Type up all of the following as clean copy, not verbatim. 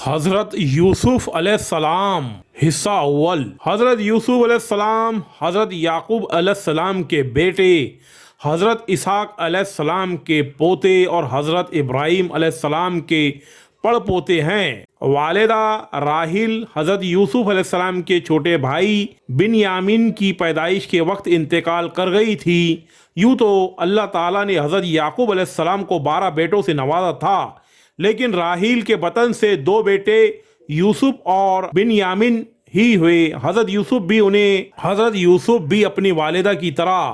حضرت یوسف علیہ السلام حصہ اول۔ حضرت یوسف علیہ السلام حضرت یعقوب علیہ السلام کے بیٹے، حضرت اسحاق علیہ السلام کے پوتے اور حضرت ابراہیم علیہ السلام کے پڑ پوتے ہیں۔ والدہ راحیل حضرت یوسف علیہ السلام کے چھوٹے بھائی بنیامین کی پیدائش کے وقت انتقال کر گئی تھی۔ یوں تو اللہ تعالیٰ نے حضرت یعقوب علیہ السلام کو 12 بیٹوں سے نوازا تھا، لیکن راحیل کے بطن سے 2 بیٹے یوسف اور بنیامین ہی ہوئے۔ حضرت یوسف بھی اپنی والدہ کی طرح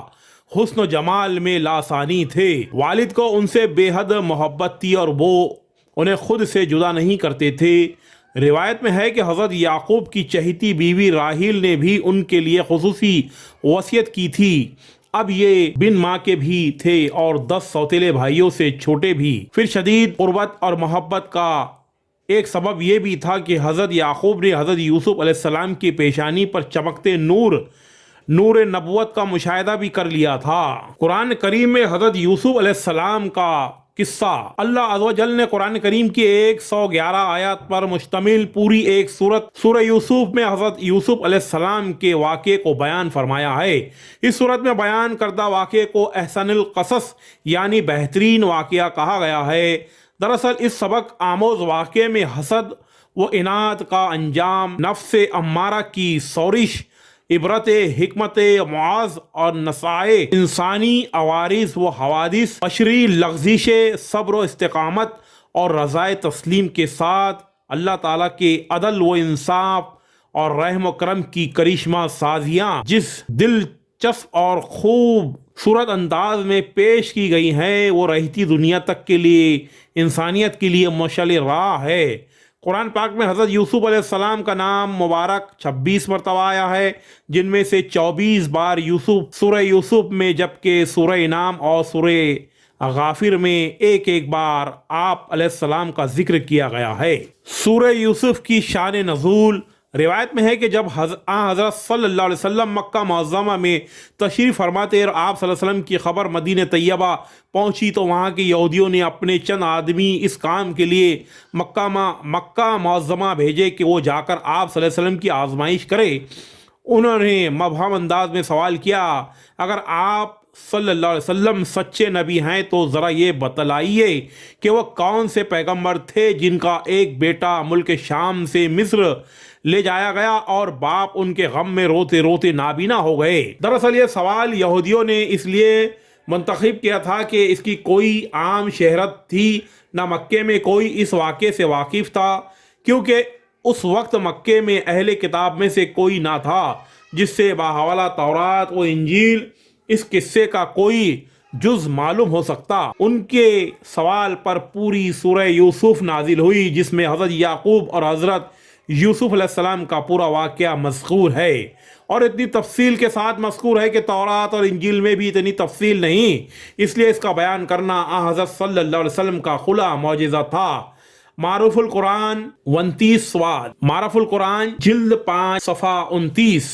حسن و جمال میں لاسانی تھے۔ والد کو ان سے بے حد محبت تھی اور وہ انہیں خود سے جدا نہیں کرتے تھے۔ روایت میں ہے کہ حضرت یعقوب کی چہیتی بیوی راحیل نے بھی ان کے لیے خصوصی وصیت کی تھی۔ اب یہ بن ماں کے بھی تھے اور 10 سوتیلے بھائیوں سے چھوٹے بھی۔ پھر شدید قربت اور محبت کا ایک سبب یہ بھی تھا کہ حضرت یعقوب نے حضرت یوسف علیہ السلام کی پیشانی پر چمکتے نور نبوت کا مشاہدہ بھی کر لیا تھا۔ قرآن کریم میں حضرت یوسف علیہ السلام کا قصہ، اللہ عز و جل نے قرآن کریم کی 111 آیات پر مشتمل پوری ایک سورہ یوسف میں حضرت یوسف علیہ السلام کے واقعے کو بیان فرمایا ہے۔ اس سورت میں بیان کردہ واقعے کو احسن القصص یعنی بہترین واقعہ کہا گیا ہے۔ دراصل اس سبق آموز واقعے میں حسد و اناد کا انجام، نفس امارہ کی سورش، عبرت، حکمت معاذ اور نصائح انسانی عوارض و حوادث، بشری لغزشیں، صبر و استقامت اور رضائے تسلیم کے ساتھ اللہ تعالیٰ کے عدل و انصاف اور رحم و کرم کی کرشمہ سازیاں جس دلچسپ اور خوبصورت انداز میں پیش کی گئی ہیں وہ رہتی دنیا تک کے لیے انسانیت کے لیے مشعل راہ ہے۔ قرآن پاک میں حضرت یوسف علیہ السلام کا نام مبارک 26 مرتبہ آیا ہے، جن میں سے 24 بار سورہ یوسف میں، جبکہ سورہ انعام اور سورہ غافر میں ایک بار آپ علیہ السلام کا ذکر کیا گیا ہے۔ سورہ یوسف کی شان نزول، روایت میں ہے کہ جب حضرت صلی اللہ علیہ وسلم مکہ معظمہ میں تشریف فرماتے اور آپ صلی اللہ علیہ وسلم کی خبر مدینہ طیبہ پہنچی تو وہاں کے یہودیوں نے اپنے چند آدمی اس کام کے لیے مکہ معظمہ بھیجے کہ وہ جا کر آپ صلی اللہ علیہ وسلم کی آزمائش کرے۔ انہوں نے مبہم انداز میں سوال کیا، اگر آپ صلی اللہ علیہ وسلم سچے نبی ہیں تو ذرا یہ بتلائیے کہ وہ کون سے پیغمبر تھے جن کا ایک بیٹا ملک شام سے مصر لے جایا گیا اور باپ ان کے غم میں روتے روتے نابینا ہو گئے۔ دراصل یہ سوال یہودیوں نے اس لیے منتخب کیا تھا کہ اس کی کوئی عام شہرت تھی، نہ مکے میں کوئی اس واقعے سے واقف تھا، کیونکہ اس وقت مکے میں اہل کتاب میں سے کوئی نہ تھا جس سے باحوالہ تورات و انجیل اس قصے کا کوئی جز معلوم ہو سکتا۔ ان کے سوال پر پوری سورہ یوسف نازل ہوئی جس میں حضرت یعقوب اور حضرت یوسف علیہ السلام کا پورا واقعہ مذکور ہے، اور اتنی تفصیل کے ساتھ مذکور ہے کہ تورات اور انجیل میں بھی اتنی تفصیل نہیں، اس لیے اس کا بیان کرنا حضرت صلی اللہ علیہ وسلم کا خلا معجزہ تھا۔ معروف القرآن 29 سوال، معروف القرآن جلد 5 صفحہ 29۔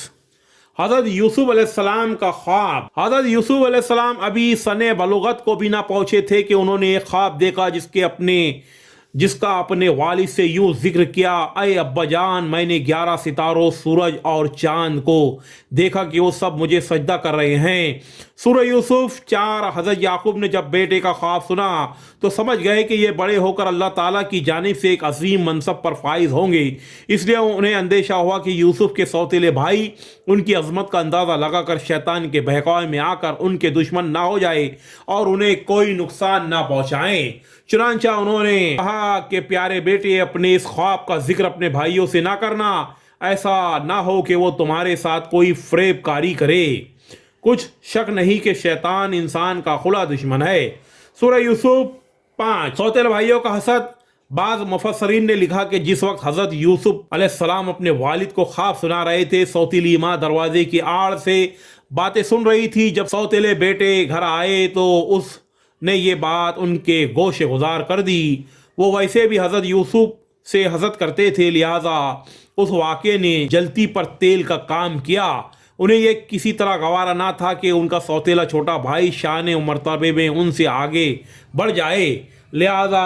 حضرت یوسف علیہ السلام کا خواب۔ حضرت یوسف علیہ السلام ابھی سن بلوغت کو بھی نہ پہنچے تھے کہ انہوں نے ایک خواب دیکھا جس کا اپنے والد سے یوں ذکر کیا، اے ابا جان، میں نے 11 ستاروں، سورج اور چاند کو دیکھا کہ وہ سب مجھے سجدہ کر رہے ہیں۔ سورہ یوسف 4۔ حضرت یعقوب نے جب بیٹے کا خواب سنا تو سمجھ گئے کہ یہ بڑے ہو کر اللہ تعالیٰ کی جانب سے ایک عظیم منصب پر فائز ہوں گے، اس لیے انہیں اندیشہ ہوا کہ یوسف کے سوتیلے بھائی ان کی عظمت کا اندازہ لگا کر شیطان کے بہکاوے میں آ کر ان کے دشمن نہ ہو جائے اور انہیں کوئی نقصان نہ پہنچائیں۔ چنانچہ انہوں نے کہا کہ پیارے بیٹے، اپنے اس خواب کا ذکر اپنے بھائیوں سے نہ کرنا، ایسا نہ ہو کہ وہ تمہارے ساتھ کوئی فریب کاری کرے۔ کچھ شک نہیں کہ شیطان انسان کا خلا دشمن ہے۔ سورہ یوسف 5۔ سوتیلے بھائیوں کا حسد۔ بعض مفسرین نے لکھا کہ جس وقت حضرت یوسف علیہ السلام اپنے والد کو خواب سنا رہے تھے، سوتیلی ماں دروازے کی آڑ سے باتیں سن رہی تھی۔ جب سوتیلے بیٹے گھر آئے تو اس نے یہ بات ان کے گوش گزار کر دی۔ وہ ویسے بھی حضرت یوسف سے حسد کرتے تھے، لہٰذا اس واقعے نے جلتی پر تیل کا کام کیا۔ انہیں یہ کسی طرح گوارا نہ تھا کہ ان کا سوتیلا چھوٹا بھائی شان و مرتبے میں ان سے آگے بڑھ جائے، لہذا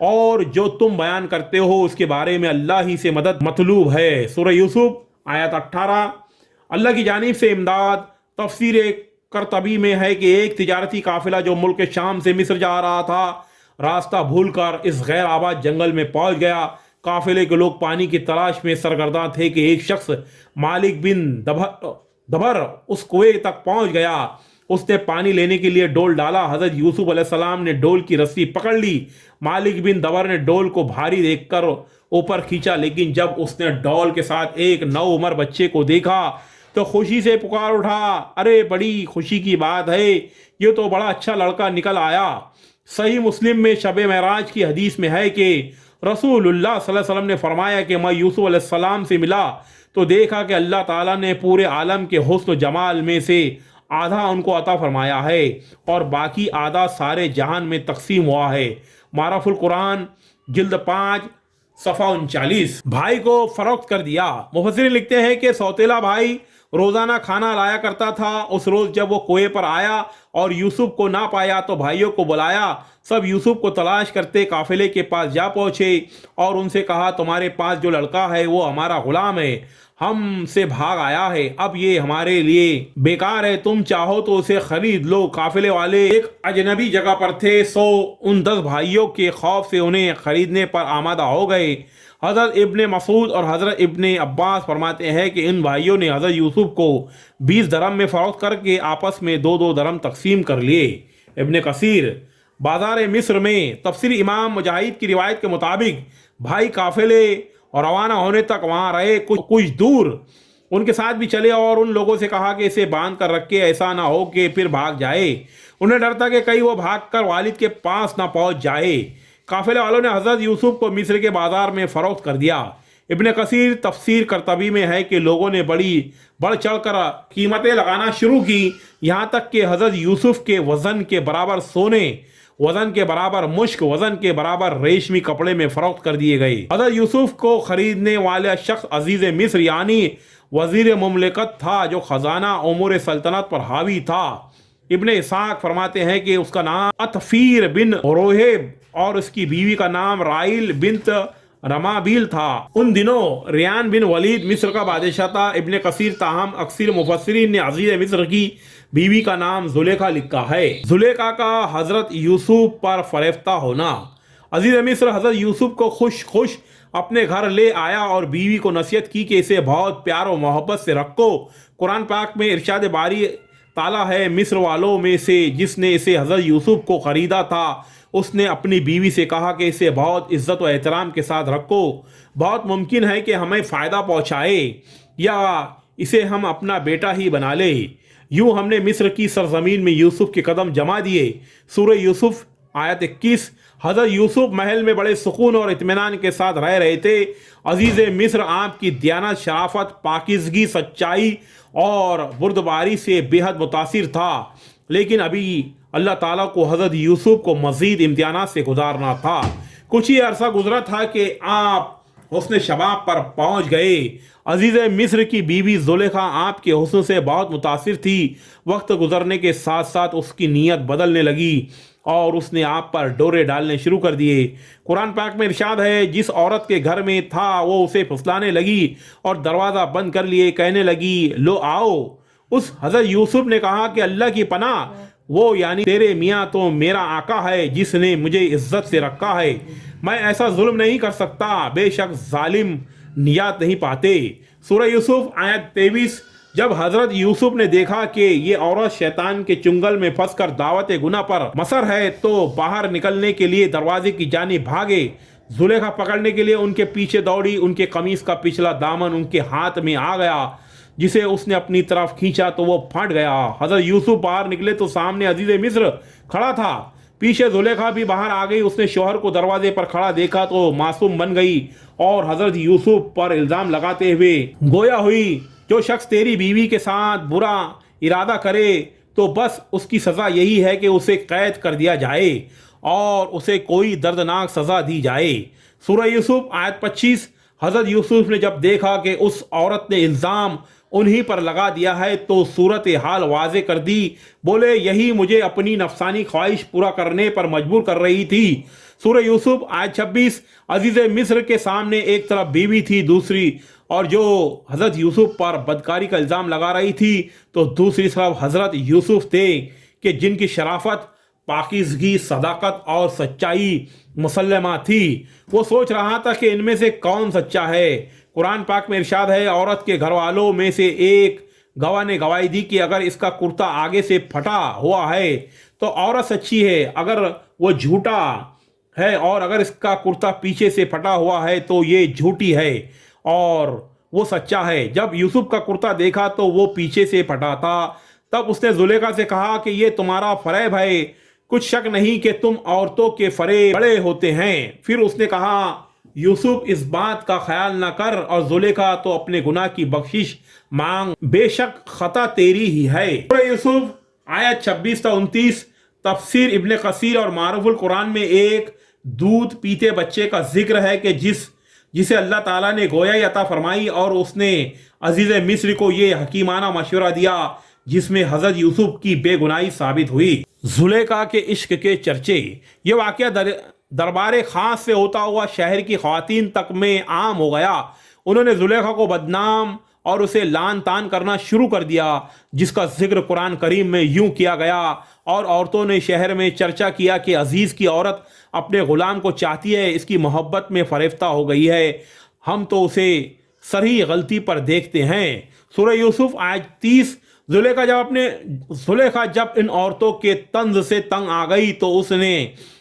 اور جو تم بیان کرتے ہو اس کے بارے میں اللہ ہی سے مدد مطلوب ہے۔ سورہ یوسف آیت 18۔ اللہ کی جانب سے امداد۔ تفسیر قرطبی میں ہے کہ ایک تجارتی قافلہ جو ملک شام سے مصر جا رہا تھا راستہ بھول کر اس غیر آباد جنگل میں پہنچ گیا۔ قافلے کے لوگ پانی کی تلاش میں سرگرداں تھے کہ ایک شخص مالک بن دبر اس کنویں تک پہنچ گیا۔ اس نے پانی لینے کے لیے ڈول ڈالا۔ حضرت یوسف علیہ السلام نے ڈول کی رسی پکڑ لی۔ مالک بن دبر نے ڈول کو بھاری دیکھ کر اوپر کھینچا، لیکن جب اس نے ڈول کے ساتھ ایک نوعمر بچے کو دیکھا تو خوشی سے پکار اٹھا، ارے بڑی خوشی کی بات ہے، یہ تو بڑا اچھا لڑکا نکل آیا۔ صحیح مسلم میں شب معراج کی حدیث میں ہے کہ رسول اللہ صلی اللہ علیہ وسلم نے فرمایا کہ میں یوسف علیہ السلام سے ملا تو دیکھا کہ اللہ تعالیٰ نے پورے عالم کے حسن و جمال میں سے آدھا ان کو عطا فرمایا ہے اور باقی آدھا سارے جہان میں تقسیم ہوا ہے۔ معرف القرآن جلد 5 صفحہ 39۔ بھائی کو فروخت کر دیا۔ مفسرین لکھتے ہیں کہ سوتیلا بھائی روزانہ کھانا لایا کرتا تھا۔ اس روز جب وہ کنویں پر آیا اور یوسف کو نہ پایا تو بھائیوں کو بلایا۔ سب یوسف کو تلاش کرتے قافلے کے پاس جا پہنچے اور ان سے کہا تمہارے پاس جو لڑکا ہے وہ ہمارا غلام ہے، ہم سے بھاگ آیا ہے، اب یہ ہمارے لیے بیکار ہے، تم چاہو تو اسے خرید لو۔ قافلے والے ایک اجنبی جگہ پر تھے، سو ان 10 بھائیوں کے خوف سے انہیں خریدنے پر آمادہ ہو گئے۔ حضرت ابن مسعود اور حضرت ابن عباس فرماتے ہیں کہ ان بھائیوں نے حضرت یوسف کو 20 درہم میں فروخت کر کے آپس میں 2 درہم تقسیم کر لیے۔ ابن کثیر بازار مصر میں تفسیر امام مجاہد کی روایت کے مطابق بھائی قافلے اور روانہ ہونے تک وہاں رہے، کچھ دور ان کے ساتھ بھی چلے اور ان لوگوں سے کہا کہ اسے باندھ کر رکھے، ایسا نہ ہو کہ پھر بھاگ جائے۔ انہیں ڈر تھا کہ کہیں وہ بھاگ کر والد کے پاس نہ پہنچ جائے۔ قافلے والوں نے حضرت یوسف کو مصر کے بازار میں فروخت کر دیا۔ ابن کثیر تفسیر قرطبی میں ہے کہ لوگوں نے بڑھ چڑھ کر قیمتیں لگانا شروع کی، یہاں تک کہ حضرت یوسف کے وزن کے برابر سونے، وزن کے برابر مشک، وزن کے برابر ریشمی کپڑے میں فروخت کر دیے گئے۔ حضرت یوسف کو خریدنے والا شخص عزیز مصر یعنی وزیر مملکت تھا جو خزانہ امور سلطنت پر حاوی تھا۔ ابن اسحاق فرماتے ہیں کہ اس کا نام اطفیر بن روہب اور اس کی بیوی کا نام رائل بنت رمابیل تھا۔ ان دنوں ریان بن ولید مصر کا بادشاہ تھا۔ ابن کثیر تاہم اکثر مفسرین نے عزیز مصر کی بیوی کا نام زلیخا لکھا ہے۔ زلیخا کا حضرت یوسف پر فریفتہ ہونا۔ عزیز مصر حضرت یوسف کو خوش اپنے گھر لے آیا اور بیوی کو نصیحت کی کہ اسے بہت پیار و محبت سے رکھو۔ قرآن پاک میں ارشاد باری تعالیٰ ہے، مصر والوں میں سے جس نے اسے حضرت یوسف کو خریدا تھا اس نے اپنی بیوی سے کہا کہ اسے بہت عزت و احترام کے ساتھ رکھو، بہت ممکن ہے کہ ہمیں فائدہ پہنچائے یا اسے ہم اپنا بیٹا ہی بنا لے۔ یوں ہم نے مصر کی سرزمین میں یوسف کے قدم جما دیے۔ سورہ یوسف آیت 21۔ حضرت یوسف محل میں بڑے سکون اور اطمینان کے ساتھ رہ رہے تھے۔ عزیز مصر آپ کی دیانت، شرافت، پاکیزگی، سچائی اور بردباری سے بے حد متاثر تھا، لیکن ابھی اللہ تعالیٰ کو حضرت یوسف کو مزید امتحانات سے گزارنا تھا۔ کچھ ہی عرصہ گزرا تھا کہ آپ حسن شباب پر پہنچ گئے۔ عزیز مصر کی بیوی زلیخا آپ کے حسن سے بہت متاثر تھی۔ وقت گزرنے کے ساتھ ساتھ اس کی نیت بدلنے لگی اور اس نے آپ پر ڈورے ڈالنے شروع کر دیے۔ قرآن پاک میں ارشاد ہے، جس عورت کے گھر میں تھا وہ اسے پھسلانے لگی اور دروازہ بند کر لیے، کہنے لگی لو آؤ۔ اس حضرت یوسف نے کہا کہ اللہ کی پناہ، وہ یعنی تیرے میاں تو میرا آقا ہے جس نے مجھے عزت سے رکھا ہے، میں ایسا ظلم نہیں کر سکتا، بے شک ظالم نیات نہیں پاتے۔ سورہ یوسف آیت 23۔ جب حضرت یوسف نے دیکھا کہ یہ عورت شیطان کے چنگل میں پھنس کر دعوت گناہ پر مصر ہے تو باہر نکلنے کے لیے دروازے کی جانب بھاگے۔ زلیخا پکڑنے کے لیے ان کے پیچھے دوڑی، ان کے قمیص کا پچھلا دامن ان کے ہاتھ میں آ گیا، جسے اس نے اپنی طرف کھینچا تو وہ پھٹ گیا۔ حضرت یوسف باہر نکلے تو سامنے عزیز مصر کھڑا تھا، پیچھے زلیخا بھی باہر آ گئی۔ اس نے شوہر کو دروازے پر کھڑا دیکھا تو معصوم بن گئی اور حضرت یوسف پر الزام لگاتے ہوئے گویا ہوئی، جو شخص تیری بیوی کے ساتھ برا ارادہ کرے تو بس اس کی سزا یہی ہے کہ اسے قید کر دیا جائے اور اسے کوئی دردناک سزا دی جائے۔ سورہ یوسف آیت 25۔ حضرت یوسف نے جب دیکھا کہ اس عورت نے الزام انہی پر لگا دیا ہے تو صورت حال واضح کر دی، بولے یہی مجھے اپنی نفسانی خواہش پورا کرنے پر مجبور کر رہی تھی۔ سورہ یوسف آیت 26، عزیز مصر کے سامنے ایک طرف بیوی تھی دوسری، اور جو حضرت یوسف پر بدکاری کا الزام لگا رہی تھی، تو دوسری طرف حضرت یوسف تھے کہ جن کی شرافت، پاکیزگی، صداقت اور سچائی مسلمہ تھی۔ وہ سوچ رہا تھا کہ ان میں سے کون سچا ہے۔ قرآن پاک میں ارشاد ہے، عورت کے گھر والوں میں سے ایک گواہ نے گواہی دی کہ اگر اس کا کرتا آگے سے پھٹا ہوا ہے تو عورت سچی ہے، اگر وہ جھوٹا ہے اور اگر اس کا کرتا پیچھے سے پھٹا ہوا ہے تو یہ جھوٹی ہے اور وہ سچا ہے۔ جب یوسف کا کرتا دیکھا تو وہ پیچھے سے پھٹا تھا، تب اس نے زلیخا سے کہا کہ یہ تمہارا فریب ہے، کچھ شک نہیں کہ تم عورتوں کے فریب بڑے ہوتے ہیں۔ پھر اس نے کہا، یوسف اس بات کا خیال نہ کر، اور زلیخا تو اپنے گناہ کی بخشش مانگ، بے شک خطا تیری ہی ہے۔ سورہ یوسف آیت 26 تا 29، تفسیر ابن کثیر اور معرف القرآن میں ایک دودھ پیتے بچے کا ذکر ہے کہ جسے اللہ تعالیٰ نے گویائی عطا فرمائی، اور اس نے عزیز مصر کو یہ حکیمانہ مشورہ دیا جس میں حضرت یوسف کی بے گناہی ثابت ہوئی۔ زلیخا کے عشق کے چرچے۔ یہ واقعہ دربار خاص سے ہوتا ہوا شہر کی خواتین تک میں عام ہو گیا۔ انہوں نے زلیخا کو بدنام اور اسے لعن طعن کرنا شروع کر دیا، جس کا ذکر قرآن کریم میں یوں کیا گیا، اور عورتوں نے شہر میں چرچا کیا کہ عزیز کی عورت اپنے غلام کو چاہتی ہے، اس کی محبت میں فریفتہ ہو گئی ہے، ہم تو اسے صریح غلطی پر دیکھتے ہیں۔ سورہ یوسف آیت 30، زلیخا جب ان عورتوں کے طنز سے تنگ آ گئی تو اس نے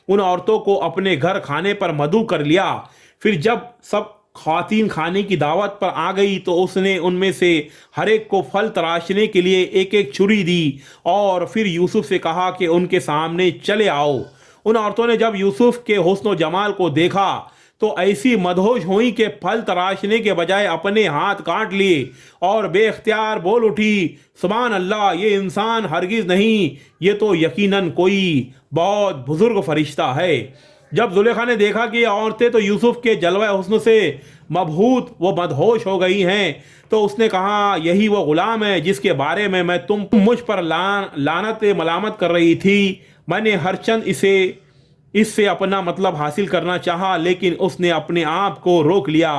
ان عورتوں کو اپنے گھر کھانے پر مدعو کر لیا۔ پھر جب سب خواتین کھانے کی دعوت پر آ گئی تو اس نے ان میں سے ہر ایک کو پھل تراشنے کے لیے ایک ایک چھری دی، اور پھر یوسف سے کہا کہ ان کے سامنے چلے آؤ۔ ان عورتوں نے جب یوسف کے حسن و جمال کو دیکھا تو ایسی مدہوش ہوئی کہ پھل تراشنے کے بجائے اپنے ہاتھ کاٹ لیے اور بے اختیار بول اٹھی، سبحان اللہ، یہ انسان ہرگز نہیں، یہ تو یقیناً کوئی بہت بزرگ فرشتہ ہے۔ جب زلیخا نے دیکھا کہ یہ عورتیں تو یوسف کے جلوہ حسن سے مبہوت و مدہوش ہو گئی ہیں، تو اس نے کہا، یہی وہ غلام ہے جس کے بارے میں تم مجھ پر لعنت ملامت کر رہی تھی۔ میں نے ہر چند اس سے اپنا مطلب حاصل کرنا چاہا، لیکن اس نے اپنے آپ کو روک لیا،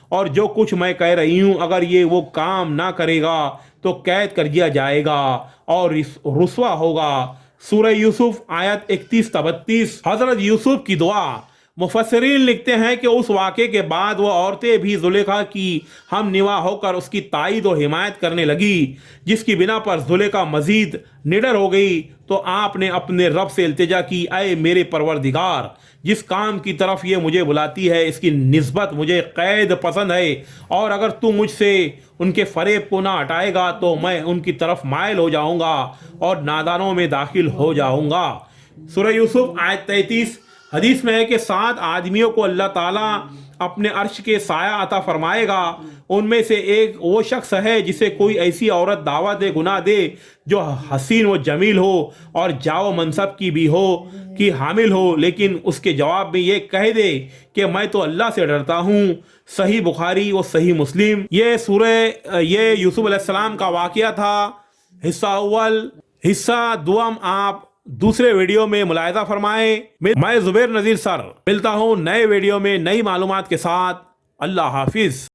اور جو کچھ میں کہہ رہی ہوں، اگر یہ وہ کام نہ کرے گا تو قید کر دیا جائے گا اور رسوا ہوگا۔ سورہ یوسف آیت 31 تا 32۔ حضرت یوسف کی دعا۔ مفسرین لکھتے ہیں کہ اس واقعے کے بعد وہ عورتیں بھی زلیخا کی ہم نوا ہو کر اس کی تائید و حمایت کرنے لگی، جس کی بنا پر زلیخا مزید نڈر ہو گئی۔ تو آپ نے اپنے رب سے التجا کی، اے میرے پروردگار، جس کام کی طرف یہ مجھے بلاتی ہے اس کی نسبت مجھے قید پسند ہے، اور اگر تو مجھ سے ان کے فریب کو نہ ہٹائے گا تو میں ان کی طرف مائل ہو جاؤں گا اور نادانوں میں داخل ہو جاؤں گا۔ سورہ یوسف آیت 33۔ حدیث میں ہے کہ 7 آدمیوں کو اللہ تعالیٰ اپنے عرش کے سایہ عطا فرمائے گا، ان میں سے ایک وہ شخص ہے جسے کوئی ایسی عورت دعوت گناہ دے جو حسین و جمیل ہو اور جاو منصب کی بھی ہو، کی حامل ہو، لیکن اس کے جواب میں یہ کہہ دے کہ میں تو اللہ سے ڈرتا ہوں۔ صحیح بخاری و صحیح مسلم۔ یہ یوسف علیہ السلام کا واقعہ تھا، حصہ اول۔ حصہ دوم آپ دوسرے ویڈیو میں ملاحظہ فرمائیں۔ میں زبیر نذیر سر ملتا ہوں نئے ویڈیو میں نئی معلومات کے ساتھ۔ اللہ حافظ۔